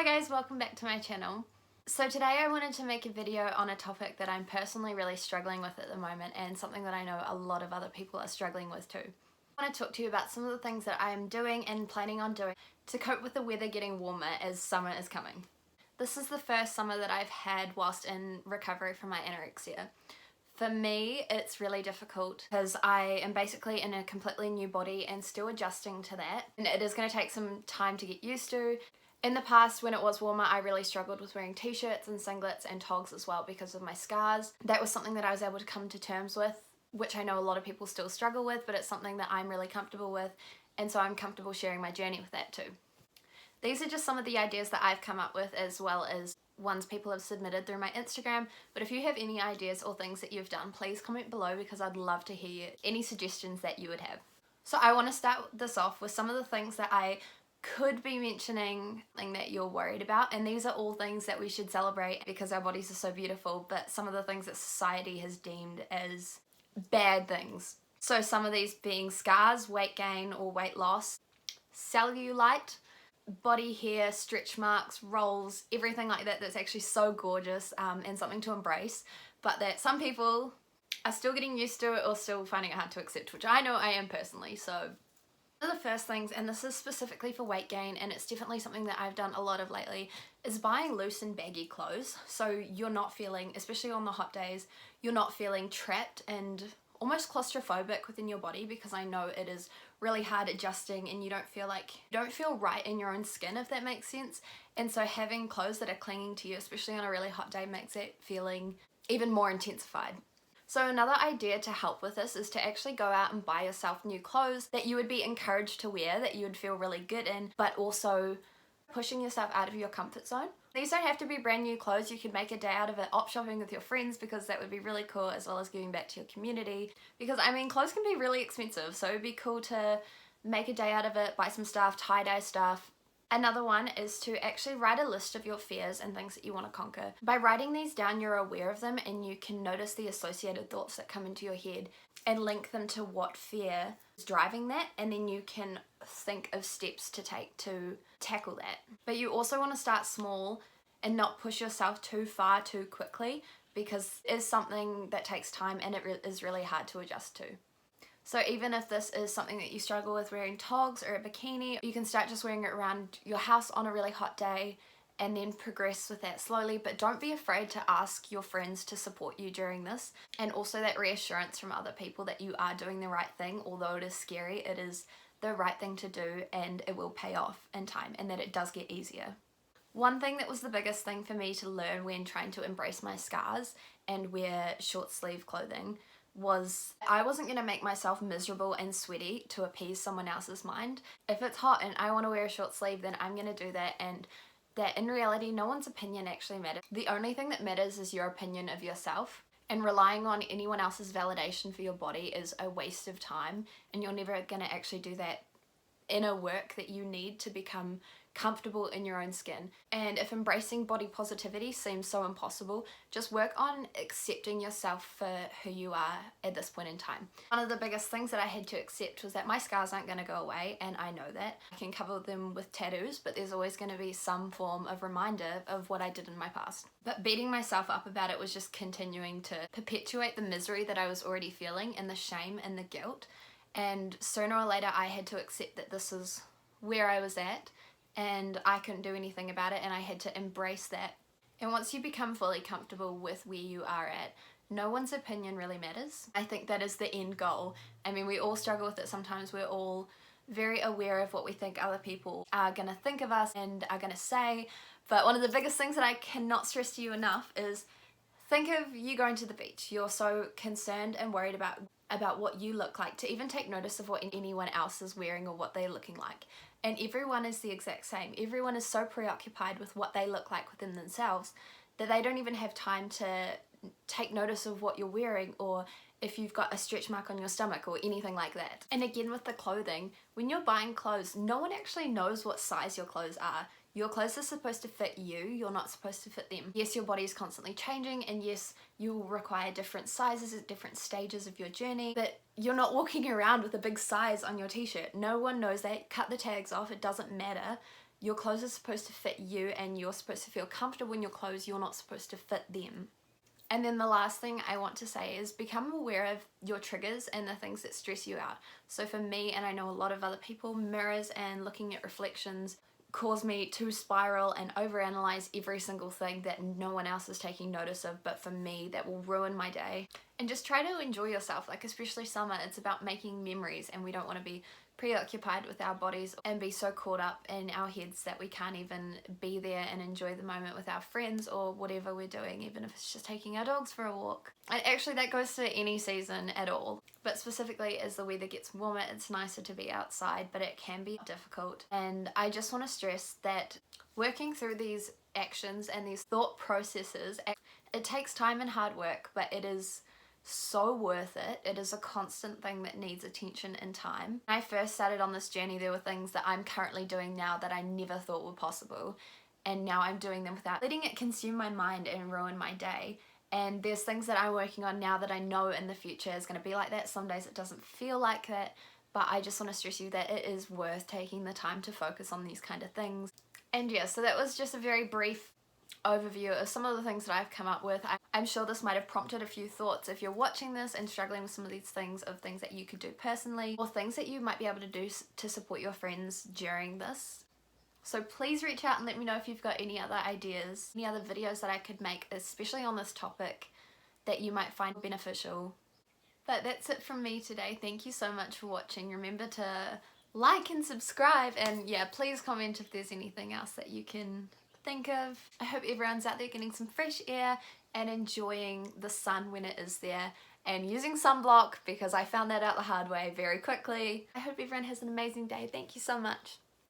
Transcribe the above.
Hi guys, welcome back to my channel. So today I wanted to make a video on a topic that I'm personally really struggling with at the moment and something that I know a lot of other people are struggling with too. I want to talk to you about some of the things that I am doing and planning on doing to cope with the weather getting warmer as summer is coming. This is the first summer that I've had whilst in recovery from my anorexia. For me, it's really difficult because I am basically in a completely new body and still adjusting to that. And it is going to take some time to get used to. In the past, when it was warmer, I really struggled with wearing t-shirts and singlets and togs as well because of my scars. That was something that I was able to come to terms with, which I know a lot of people still struggle with, but it's something that I'm really comfortable with, and so I'm comfortable sharing my journey with that too. These are just some of the ideas that I've come up with, as well as ones people have submitted through my Instagram. But if you have any ideas or things that you've done, please comment below because I'd love to hear any suggestions that you would have. So I want to start this off with some of the things that I could be mentioning that you're worried about, and these are all things that we should celebrate because our bodies are so beautiful, but some of the things that society has deemed as bad things. So some of these being scars, weight gain or weight loss, cellulite, body hair, stretch marks, rolls, everything like that that's actually so gorgeous and something to embrace, but that some people are still getting used to it or still finding it hard to accept, which I know I am personally. So one of the first things, and this is specifically for weight gain, and it's definitely something that I've done a lot of lately, is buying loose and baggy clothes. So you're not feeling, especially on the hot days, you're not feeling trapped and almost claustrophobic within your body, because I know it is really hard adjusting and you don't feel right in your own skin, if that makes sense. And so having clothes that are clinging to you, especially on a really hot day, makes that feeling even more intensified. So another idea to help with this is to actually go out and buy yourself new clothes that you would be encouraged to wear, that you would feel really good in, but also pushing yourself out of your comfort zone. These don't have to be brand new clothes. You could make a day out of it op shopping with your friends, because that would be really cool, as well as giving back to your community. Because I mean, clothes can be really expensive, so it'd be cool to make a day out of it, buy some stuff, tie-dye stuff. Another one is to actually write a list of your fears and things that you want to conquer. By writing these down, you're aware of them and you can notice the associated thoughts that come into your head and link them to what fear is driving that, and then you can think of steps to take to tackle that. But you also want to start small and not push yourself too far too quickly, because it is something that takes time and it is really hard to adjust to. So even if this is something that you struggle with wearing togs or a bikini, you can start just wearing it around your house on a really hot day and then progress with that slowly. But don't be afraid to ask your friends to support you during this, and also that reassurance from other people that you are doing the right thing. Although it is scary, it is the right thing to do and it will pay off in time, and that it does get easier. One thing that was the biggest thing for me to learn when trying to embrace my scars and wear short sleeve clothing was I wasn't going to make myself miserable and sweaty to appease someone else's mind. If it's hot and I want to wear a short sleeve, then I'm going to do that, and that in reality no one's opinion actually matters. The only thing that matters is your opinion of yourself, and relying on anyone else's validation for your body is a waste of time, and you're never going to actually do that inner work that you need to become comfortable in your own skin. And if embracing body positivity seems so impossible, just work on accepting yourself for who you are at this point in time. One of the biggest things that I had to accept was that my scars aren't going to go away, and I know that. I can cover them with tattoos, but there's always going to be some form of reminder of what I did in my past. But beating myself up about it was just continuing to perpetuate the misery that I was already feeling, and the shame and the guilt. And sooner or later I had to accept that this is where I was at and I couldn't do anything about it, and I had to embrace that. And once you become fully comfortable with where you are at, no one's opinion really matters. I think that is the end goal. I mean, we all struggle with it sometimes. We're all very aware of what we think other people are going to think of us and are going to say. But one of the biggest things that I cannot stress to you enough is, think of you going to the beach. You're so concerned and worried about what you look like to even take notice of what anyone else is wearing or what they're looking like. And everyone is the exact same. Everyone is so preoccupied with what they look like within themselves that they don't even have time to take notice of what you're wearing, or if you've got a stretch mark on your stomach or anything like that. And again with the clothing, when you're buying clothes, no one actually knows what size your clothes are. Your clothes are supposed to fit you, you're not supposed to fit them. Yes, your body is constantly changing, and yes, you will require different sizes at different stages of your journey, but you're not walking around with a big size on your t-shirt. No one knows that. Cut the tags off, it doesn't matter. Your clothes are supposed to fit you and you're supposed to feel comfortable in your clothes. You're not supposed to fit them. And then the last thing I want to say is become aware of your triggers and the things that stress you out. So for me, and I know a lot of other people, mirrors and looking at reflections cause me to spiral and overanalyze every single thing that no one else is taking notice of, but for me that will ruin my day. And just try to enjoy yourself, like especially summer, it's about making memories, and we don't want to be preoccupied with our bodies and be so caught up in our heads that we can't even be there and enjoy the moment with our friends or whatever we're doing, even if it's just taking our dogs for a walk. And actually that goes to any season at all, but specifically as the weather gets warmer, it's nicer to be outside, but it can be difficult. And I just want to stress that working through these actions and these thought processes, it takes time and hard work, but it is so worth it. It is a constant thing that needs attention and time. When I first started on this journey, there were things that I'm currently doing now that I never thought were possible, and now I'm doing them without letting it consume my mind and ruin my day. And there's things that I'm working on now that I know in the future is going to be like that. Some days it doesn't feel like that, but I just want to stress you that it is worth taking the time to focus on these kind of things. And yeah, so that was just a very brief overview of some of the things that I've come up with. I'm sure this might have prompted a few thoughts if you're watching this and struggling with some of these things, of things that you could do personally or things that you might be able to do to support your friends during this. So please reach out and let me know if you've got any other ideas, any other videos that I could make, especially on this topic, that you might find beneficial. But that's it from me today. Thank you so much for watching. Remember to like and subscribe, and yeah, please comment if there's anything else that you can think of. I hope everyone's out there getting some fresh air and enjoying the sun when it is there, and using sunblock, because I found that out the hard way very quickly. I hope everyone has an amazing day. Thank you so much.